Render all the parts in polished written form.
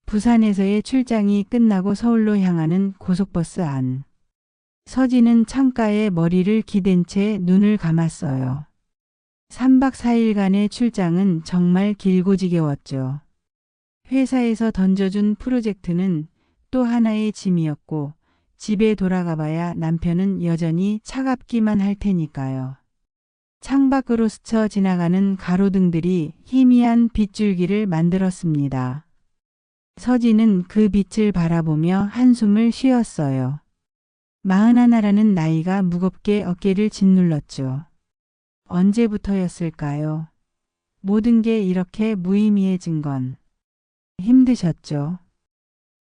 부산에서의 출장이 끝나고 서울로 향하는 고속버스 안. 서진은 창가에 머리를 기댄 채 눈을 감았어요. 3박 4일간의 출장은 정말 길고 지겨웠죠. 회사에서 던져준 프로젝트는 또 하나의 짐이었고 집에 돌아가봐야 남편은 여전히 차갑기만 할 테니까요. 창밖으로 스쳐 지나가는 가로등들이 희미한 빗줄기를 만들었습니다. 서진은 그 빛을 바라보며 한숨을 쉬었어요. 41라는 나이가 무겁게 어깨를 짓눌렀죠. 언제부터였을까요? 모든 게 이렇게 무의미해진 건. 힘드셨죠?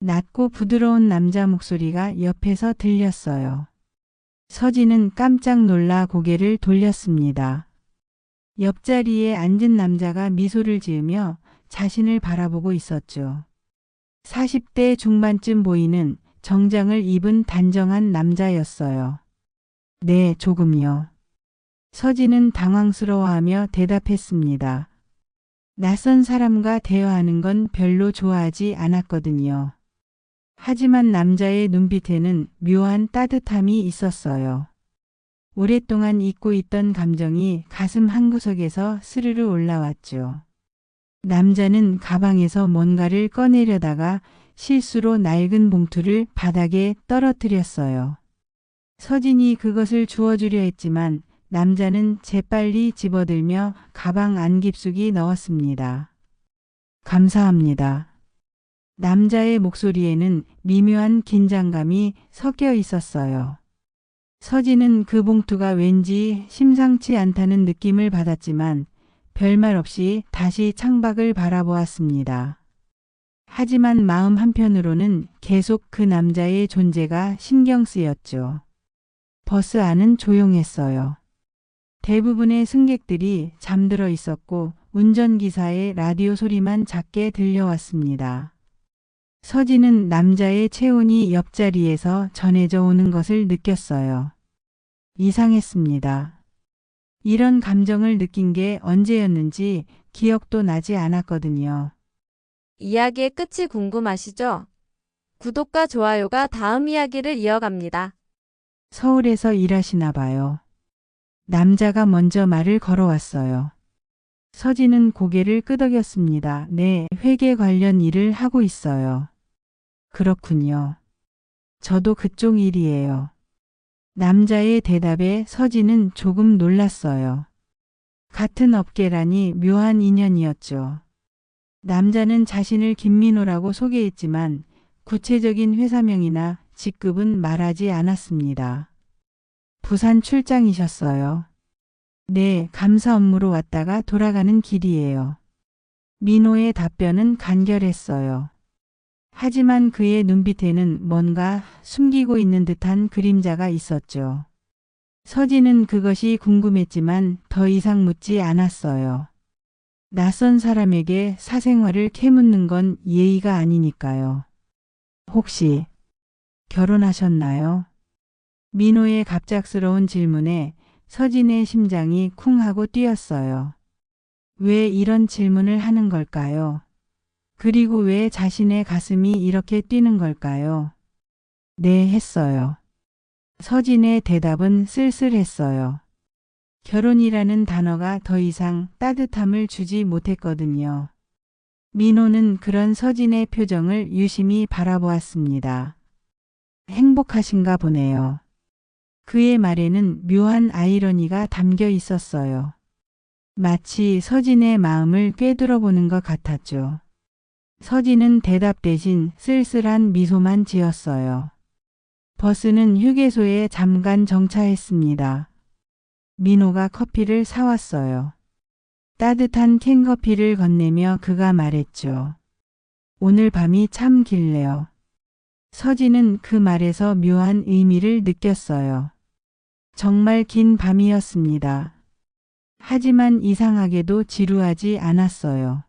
낮고 부드러운 남자 목소리가 옆에서 들렸어요. 서진은 깜짝 놀라 고개를 돌렸습니다. 옆자리에 앉은 남자가 미소를 지으며 자신을 바라보고 있었죠. 40대 중반쯤 보이는 정장을 입은 단정한 남자였어요. 네, 조금요. 서진은 당황스러워하며 대답했습니다. 낯선 사람과 대화하는 건 별로 좋아하지 않았거든요. 하지만 남자의 눈빛에는 묘한 따뜻함이 있었어요. 오랫동안 잊고 있던 감정이 가슴 한구석에서 스르르 올라왔죠. 남자는 가방에서 뭔가를 꺼내려다가 실수로 낡은 봉투를 바닥에 떨어뜨렸어요. 서진이 그것을 주워주려 했지만 남자는 재빨리 집어들며 가방 안 깊숙이 넣었습니다. 감사합니다. 남자의 목소리에는 미묘한 긴장감이 섞여 있었어요. 서진은 그 봉투가 왠지 심상치 않다는 느낌을 받았지만 별말 없이 다시 창밖을 바라보았습니다. 하지만 마음 한편으로는 계속 그 남자의 존재가 신경 쓰였죠. 버스 안은 조용했어요. 대부분의 승객들이 잠들어 있었고 운전기사의 라디오 소리만 작게 들려왔습니다. 서진은 남자의 체온이 옆자리에서 전해져 오는 것을 느꼈어요. 이상했습니다. 이런 감정을 느낀 게 언제였는지 기억도 나지 않았거든요. 이야기의 끝이 궁금하시죠? 구독과 좋아요가 다음 이야기를 이어갑니다. 서울에서 일하시나 봐요. 남자가 먼저 말을 걸어왔어요. 서진은 고개를 끄덕였습니다. 네, 회계 관련 일을 하고 있어요. 그렇군요. 저도 그쪽 일이에요. 남자의 대답에 서진은 조금 놀랐어요. 같은 업계라니 묘한 인연이었죠. 남자는 자신을 김민호라고 소개했지만 구체적인 회사명이나 직급은 말하지 않았습니다. 부산 출장이셨어요. 네, 감사 업무로 왔다가 돌아가는 길이에요. 민호의 답변은 간결했어요. 하지만 그의 눈빛에는 뭔가 숨기고 있는 듯한 그림자가 있었죠. 서진은 그것이 궁금했지만 더 이상 묻지 않았어요. 낯선 사람에게 사생활을 캐묻는 건 예의가 아니니까요. 혹시 결혼하셨나요? 민호의 갑작스러운 질문에 서진의 심장이 쿵 하고 뛰었어요. 왜 이런 질문을 하는 걸까요? 그리고 왜 자신의 가슴이 이렇게 뛰는 걸까요? 네, 했어요. 서진의 대답은 쓸쓸했어요. 결혼이라는 단어가 더 이상 따뜻함을 주지 못했거든요. 민호는 그런 서진의 표정을 유심히 바라보았습니다. 행복하신가 보네요. 그의 말에는 묘한 아이러니가 담겨 있었어요. 마치 서진의 마음을 꿰뚫어보는 것 같았죠. 서진은 대답 대신 쓸쓸한 미소만 지었어요. 버스는 휴게소에 잠깐 정차했습니다. 민호가 커피를 사왔어요. 따뜻한 캔커피를 건네며 그가 말했죠. 오늘 밤이 참 길네요. 서진은 그 말에서 묘한 의미를 느꼈어요. 정말 긴 밤이었습니다. 하지만 이상하게도 지루하지 않았어요.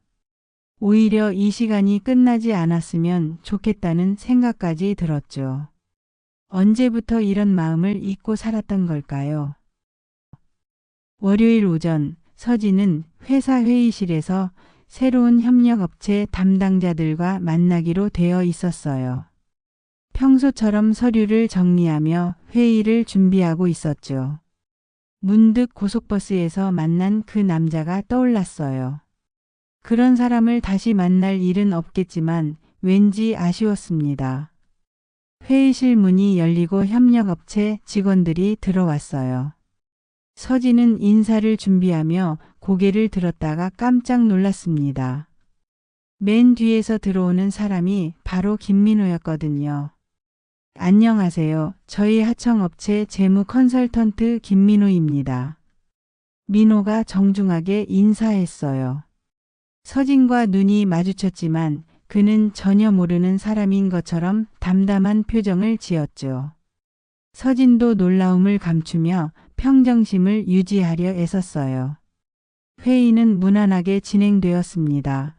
오히려 이 시간이 끝나지 않았으면 좋겠다는 생각까지 들었죠. 언제부터 이런 마음을 잊고 살았던 걸까요? 월요일 오전 서진은 회사 회의실에서 새로운 협력업체 담당자들과 만나기로 되어 있었어요. 평소처럼 서류를 정리하며 회의를 준비하고 있었죠. 문득 고속버스에서 만난 그 남자가 떠올랐어요. 그런 사람을 다시 만날 일은 없겠지만 왠지 아쉬웠습니다. 회의실 문이 열리고 협력업체 직원들이 들어왔어요. 서진은 인사를 준비하며 고개를 들었다가 깜짝 놀랐습니다. 맨 뒤에서 들어오는 사람이 바로 김민호였거든요. 안녕하세요. 저희 하청업체 재무 컨설턴트 김민호입니다. 민호가 정중하게 인사했어요. 서진과 눈이 마주쳤지만 그는 전혀 모르는 사람인 것처럼 담담한 표정을 지었죠. 서진도 놀라움을 감추며 평정심을 유지하려 애썼어요. 회의는 무난하게 진행되었습니다.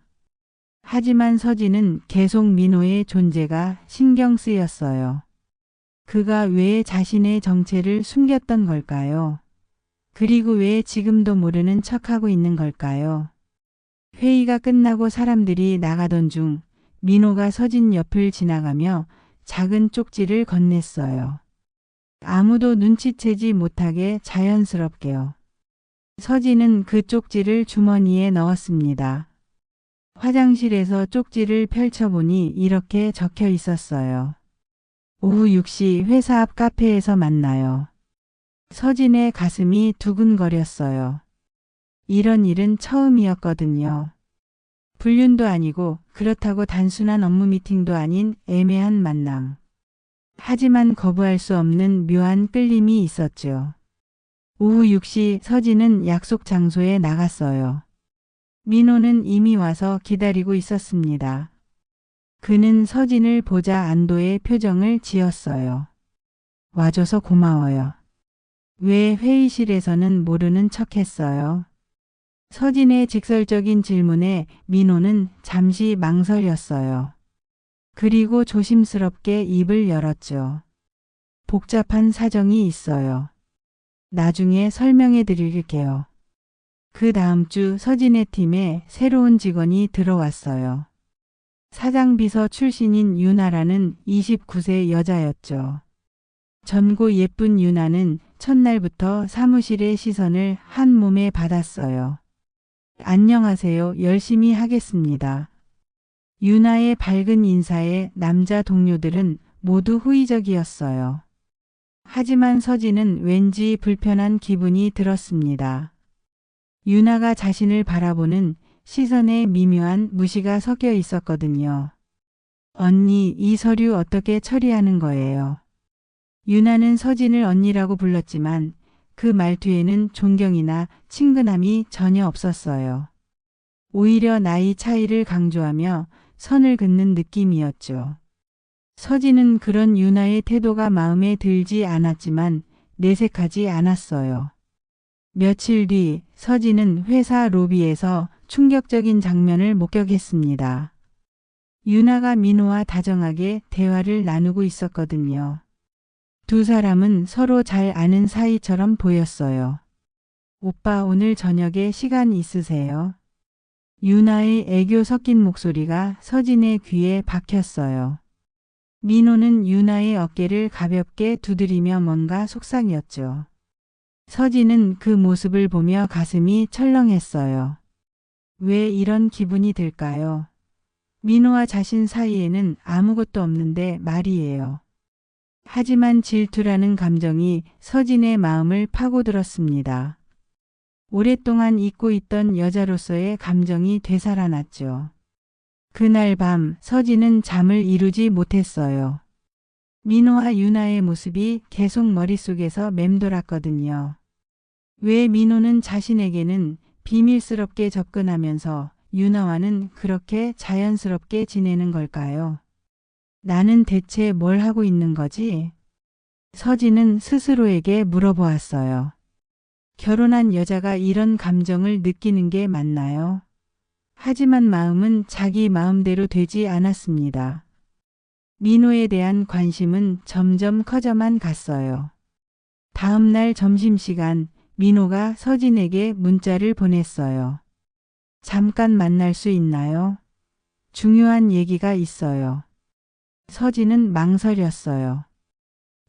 하지만 서진은 계속 민호의 존재가 신경 쓰였어요. 그가 왜 자신의 정체를 숨겼던 걸까요? 그리고 왜 지금도 모르는 척하고 있는 걸까요? 회의가 끝나고 사람들이 나가던 중 민호가 서진 옆을 지나가며 작은 쪽지를 건넸어요. 아무도 눈치채지 못하게 자연스럽게요. 서진은 그 쪽지를 주머니에 넣었습니다. 화장실에서 쪽지를 펼쳐보니 이렇게 적혀 있었어요. 오후 6시 회사 앞 카페에서 만나요. 서진의 가슴이 두근거렸어요. 이런 일은 처음이었거든요. 불륜도 아니고 그렇다고 단순한 업무 미팅도 아닌 애매한 만남. 하지만 거부할 수 없는 묘한 끌림이 있었죠. 오후 6시 서진은 약속 장소에 나갔어요. 민호는 이미 와서 기다리고 있었습니다. 그는 서진을 보자 안도의 표정을 지었어요. 와줘서 고마워요. 왜 회의실에서는 모르는 척했어요? 서진의 직설적인 질문에 민호는 잠시 망설였어요. 그리고 조심스럽게 입을 열었죠. 복잡한 사정이 있어요. 나중에 설명해 드릴게요. 그 다음 주 서진의 팀에 새로운 직원이 들어왔어요. 사장비서 출신인 유나라는 29세 여자였죠. 젊고 예쁜 유나는 첫날부터 사무실의 시선을 한 몸에 받았어요. 안녕하세요. 열심히 하겠습니다. 유나의 밝은 인사에 남자 동료들은 모두 호의적이었어요. 하지만 서진은 왠지 불편한 기분이 들었습니다. 유나가 자신을 바라보는 시선에 미묘한 무시가 섞여 있었거든요. 언니, 이 서류 어떻게 처리하는 거예요? 유나는 서진을 언니라고 불렀지만 그 말투에는 존경이나 친근함이 전혀 없었어요. 오히려 나이 차이를 강조하며 선을 긋는 느낌이었죠. 서진은 그런 유나의 태도가 마음에 들지 않았지만 내색하지 않았어요. 며칠 뒤 서진은 회사 로비에서 충격적인 장면을 목격했습니다. 유나가 민호와 다정하게 대화를 나누고 있었거든요. 두 사람은 서로 잘 아는 사이처럼 보였어요. 오빠 오늘 저녁에 시간 있으세요? 유나의 애교 섞인 목소리가 서진의 귀에 박혔어요. 민호는 유나의 어깨를 가볍게 두드리며 뭔가 속상이었죠. 서진은 그 모습을 보며 가슴이 철렁했어요. 왜 이런 기분이 들까요? 민호와 자신 사이에는 아무것도 없는데 말이에요. 하지만 질투라는 감정이 서진의 마음을 파고들었습니다. 오랫동안 잊고 있던 여자로서의 감정이 되살아났죠. 그날 밤 서진은 잠을 이루지 못했어요. 민호와 유나의 모습이 계속 머릿속에서 맴돌았거든요. 왜 민호는 자신에게는 비밀스럽게 접근하면서 유나와는 그렇게 자연스럽게 지내는 걸까요? 나는 대체 뭘 하고 있는 거지? 서진은 스스로에게 물어보았어요. 결혼한 여자가 이런 감정을 느끼는 게 맞나요? 하지만 마음은 자기 마음대로 되지 않았습니다. 민호에 대한 관심은 점점 커져만 갔어요. 다음 날 점심시간 민호가 서진에게 문자를 보냈어요. 잠깐 만날 수 있나요? 중요한 얘기가 있어요. 서진은 망설였어요.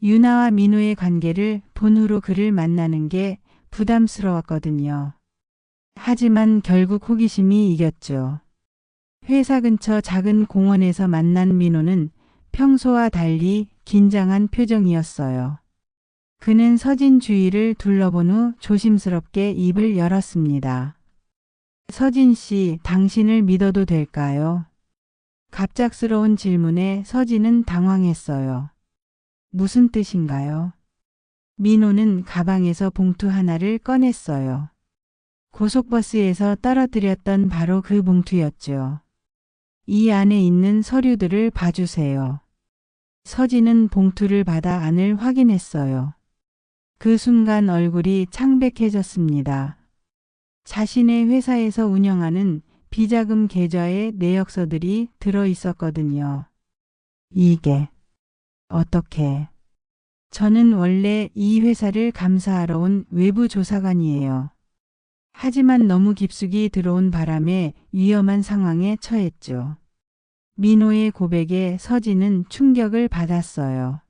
유나와 민호의 관계를 본 후로 그를 만나는 게 부담스러웠거든요. 하지만 결국 호기심이 이겼죠. 회사 근처 작은 공원에서 만난 민호는 평소와 달리 긴장한 표정이었어요. 그는 서진 주위를 둘러본 후 조심스럽게 입을 열었습니다. 서진 씨, 당신을 믿어도 될까요? 갑작스러운 질문에 서진은 당황했어요. 무슨 뜻인가요? 민호는 가방에서 봉투 하나를 꺼냈어요. 고속버스에서 떨어뜨렸던 바로 그 봉투였죠. 이 안에 있는 서류들을 봐주세요. 서진은 봉투를 받아 안을 확인했어요. 그 순간 얼굴이 창백해졌습니다. 자신의 회사에서 운영하는 비자금 계좌에 내역서들이 들어 있었거든요. 이게 어떻게? 저는 원래 이 회사를 감사하러 온 외부 조사관이에요. 하지만 너무 깊숙이 들어온 바람에 위험한 상황에 처했죠. 민호의 고백에 서진은 충격을 받았어요.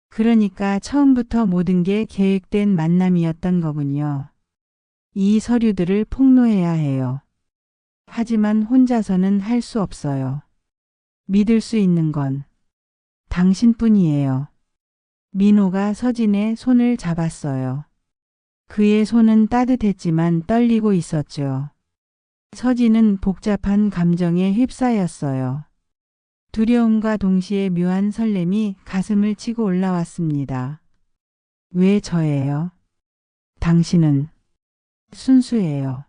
그러니까 처음부터 모든 게 계획된 만남이었던 거군요. 이 서류들을 폭로해야 해요. 하지만 혼자서는 할 수 없어요. 믿을 수 있는 건 당신뿐이에요. 민호가 서진의 손을 잡았어요. 그의 손은 따뜻했지만 떨리고 있었죠. 서진은 복잡한 감정에 휩싸였어요. 두려움과 동시에 묘한 설렘이 가슴을 치고 올라왔습니다. 왜 저예요? 당신은 순수해요.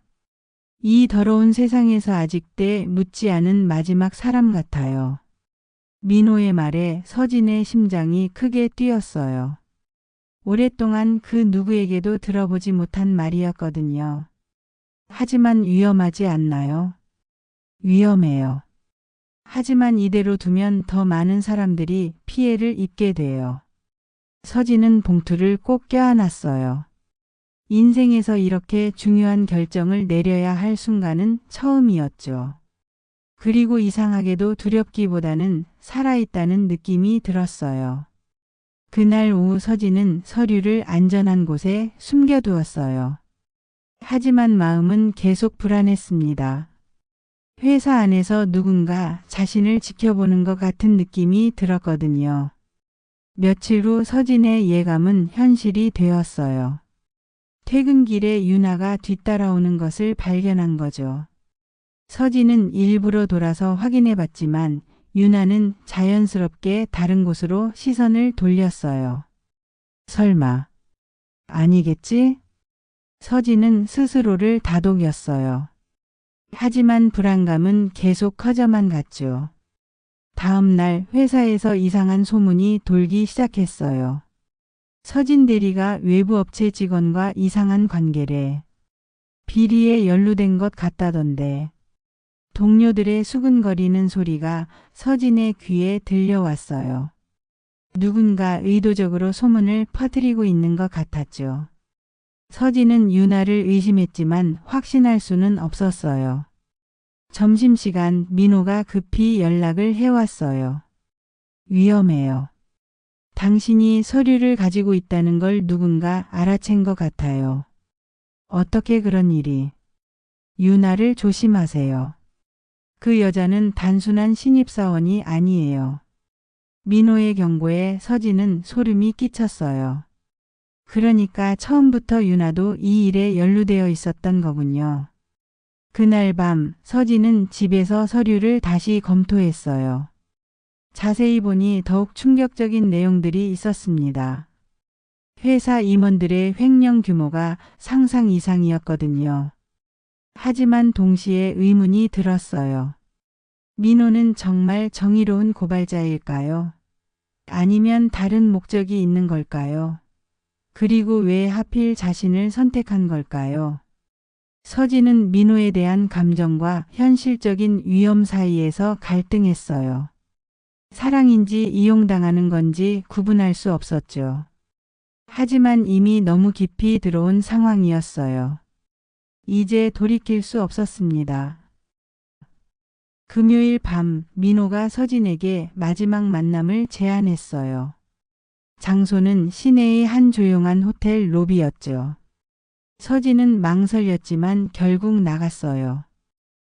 이 더러운 세상에서 아직도 묻지 않은 마지막 사람 같아요. 민호의 말에 서진의 심장이 크게 뛰었어요. 오랫동안 그 누구에게도 들어보지 못한 말이었거든요. 하지만 위험하지 않나요? 위험해요. 하지만 이대로 두면 더 많은 사람들이 피해를 입게 돼요. 서진은 봉투를 꼭 껴안았어요. 인생에서 이렇게 중요한 결정을 내려야 할 순간은 처음이었죠. 그리고 이상하게도 두렵기보다는 살아있다는 느낌이 들었어요. 그날 오후 서진은 서류를 안전한 곳에 숨겨두었어요. 하지만 마음은 계속 불안했습니다. 회사 안에서 누군가 자신을 지켜보는 것 같은 느낌이 들었거든요. 며칠 후 서진의 예감은 현실이 되었어요. 퇴근길에 유나가 뒤따라오는 것을 발견한 거죠. 서진은 일부러 돌아서 확인해 봤지만 유나는 자연스럽게 다른 곳으로 시선을 돌렸어요. 설마 아니겠지? 서진은 스스로를 다독였어요. 하지만 불안감은 계속 커져만 갔죠. 다음 날 회사에서 이상한 소문이 돌기 시작했어요. 서진 대리가 외부 업체 직원과 이상한 관계래. 비리에 연루된 것 같다던데. 동료들의 수근거리는 소리가 서진의 귀에 들려왔어요. 누군가 의도적으로 소문을 퍼뜨리고 있는 것 같았죠. 서진은 유나를 의심했지만 확신할 수는 없었어요. 점심시간 민호가 급히 연락을 해왔어요. 위험해요. 당신이 서류를 가지고 있다는 걸 누군가 알아챈 것 같아요. 어떻게 그런 일이? 유나를 조심하세요. 그 여자는 단순한 신입사원이 아니에요. 민호의 경고에 서진은 소름이 끼쳤어요. 그러니까 처음부터 유나도 이 일에 연루되어 있었던 거군요. 그날 밤 서진은 집에서 서류를 다시 검토했어요. 자세히 보니 더욱 충격적인 내용들이 있었습니다. 회사 임원들의 횡령 규모가 상상 이상이었거든요. 하지만 동시에 의문이 들었어요. 민호는 정말 정의로운 고발자일까요? 아니면 다른 목적이 있는 걸까요? 그리고 왜 하필 자신을 선택한 걸까요? 서진은 민호에 대한 감정과 현실적인 위험 사이에서 갈등했어요. 사랑인지 이용당하는 건지 구분할 수 없었죠. 하지만 이미 너무 깊이 들어온 상황이었어요. 이제 돌이킬 수 없었습니다. 금요일 밤 민호가 서진에게 마지막 만남을 제안했어요. 장소는 시내의 한 조용한 호텔 로비였죠. 서진은 망설였지만 결국 나갔어요.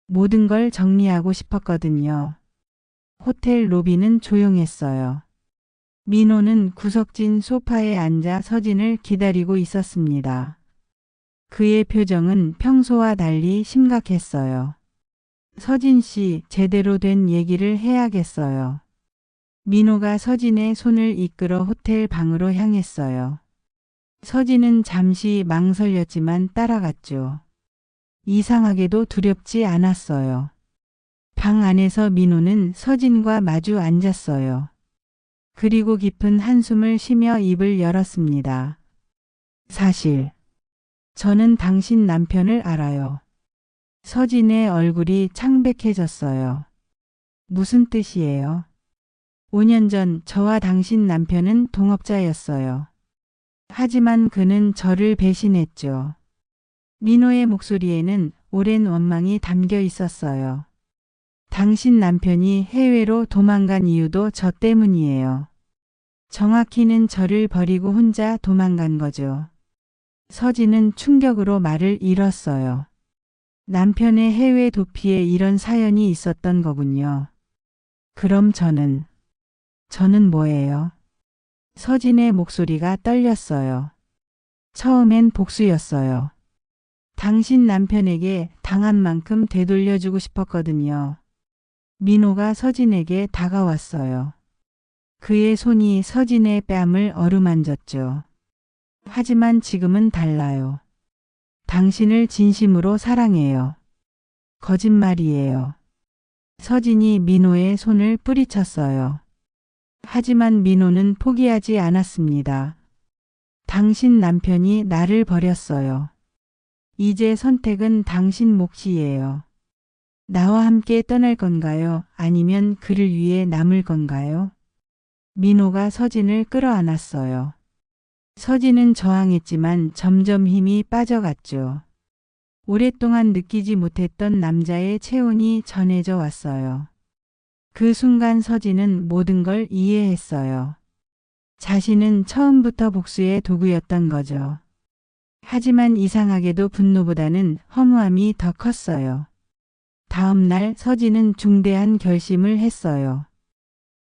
모든 걸 정리하고 싶었거든요. 호텔 로비는 조용했어요. 민호는 구석진 소파에 앉아 서진을 기다리고 있었습니다. 그의 표정은 평소와 달리 심각했어요. 서진 씨, 제대로 된 얘기를 해야겠어요. 민호가 서진의 손을 이끌어 호텔 방으로 향했어요. 서진은 잠시 망설였지만 따라갔죠. 이상하게도 두렵지 않았어요. 방 안에서 민호는 서진과 마주 앉았어요. 그리고 깊은 한숨을 쉬며 입을 열었습니다. 사실, 저는 당신 남편을 알아요. 서진의 얼굴이 창백해졌어요. 무슨 뜻이에요? 5년 전 저와 당신 남편은 동업자였어요. 하지만 그는 저를 배신했죠. 민호의 목소리에는 오랜 원망이 담겨 있었어요. 당신 남편이 해외로 도망간 이유도 저 때문이에요. 정확히는 저를 버리고 혼자 도망간 거죠. 서진은 충격으로 말을 잃었어요. 남편의 해외 도피에 이런 사연이 있었던 거군요. 그럼 저는 뭐예요? 서진의 목소리가 떨렸어요. 처음엔 복수였어요. 당신 남편에게 당한 만큼 되돌려주고 싶었거든요. 민호가 서진에게 다가왔어요. 그의 손이 서진의 뺨을 어루만졌죠. 하지만 지금은 달라요. 당신을 진심으로 사랑해요. 거짓말이에요. 서진이 민호의 손을 뿌리쳤어요. 하지만 민호는 포기하지 않았습니다. 당신 남편이 나를 버렸어요. 이제 선택은 당신 몫이에요. 나와 함께 떠날 건가요? 아니면 그를 위해 남을 건가요? 민호가 서진을 끌어안았어요. 서진은 저항했지만 점점 힘이 빠져갔죠. 오랫동안 느끼지 못했던 남자의 체온이 전해져 왔어요. 그 순간 서진은 모든 걸 이해했어요. 자신은 처음부터 복수의 도구였던 거죠. 하지만 이상하게도 분노보다는 허무함이 더 컸어요. 다음 날 서진은 중대한 결심을 했어요.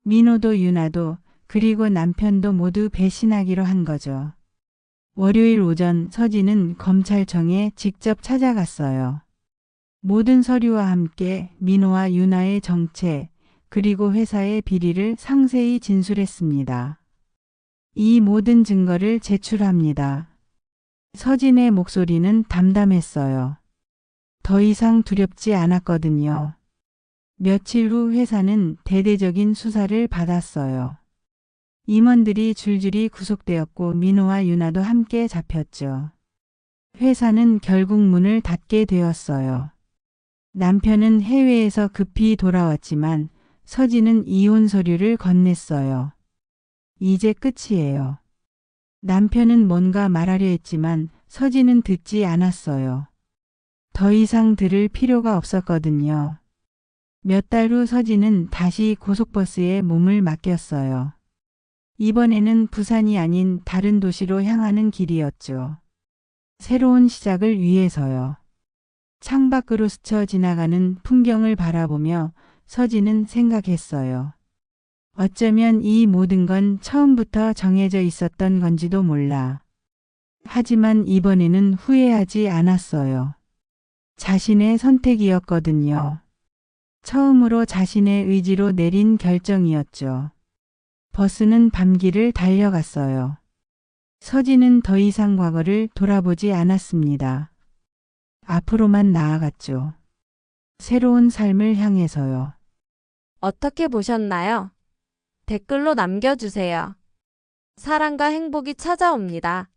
민호도 유나도 그리고 남편도 모두 배신하기로 한 거죠. 월요일 오전 서진은 검찰청에 직접 찾아갔어요. 모든 서류와 함께 민호와 유나의 정체 그리고 회사의 비리를 상세히 진술했습니다. 이 모든 증거를 제출합니다. 서진의 목소리는 담담했어요. 더 이상 두렵지 않았거든요. 며칠 후 회사는 대대적인 수사를 받았어요. 임원들이 줄줄이 구속되었고 민호와 유나도 함께 잡혔죠. 회사는 결국 문을 닫게 되었어요. 남편은 해외에서 급히 돌아왔지만 서진은 이혼 서류를 건넸어요. 이제 끝이에요. 남편은 뭔가 말하려 했지만 서진은 듣지 않았어요. 더 이상 들을 필요가 없었거든요. 몇 달 후 서진은 다시 고속버스에 몸을 맡겼어요. 이번에는 부산이 아닌 다른 도시로 향하는 길이었죠. 새로운 시작을 위해서요. 창밖으로 스쳐 지나가는 풍경을 바라보며 서진은 생각했어요. 어쩌면 이 모든 건 처음부터 정해져 있었던 건지도 몰라. 하지만 이번에는 후회하지 않았어요. 자신의 선택이었거든요. 처음으로 자신의 의지로 내린 결정이었죠. 버스는 밤길을 달려갔어요. 서진은 더 이상 과거를 돌아보지 않았습니다. 앞으로만 나아갔죠. 새로운 삶을 향해서요. 어떻게 보셨나요? 댓글로 남겨주세요. 사랑과 행복이 찾아옵니다.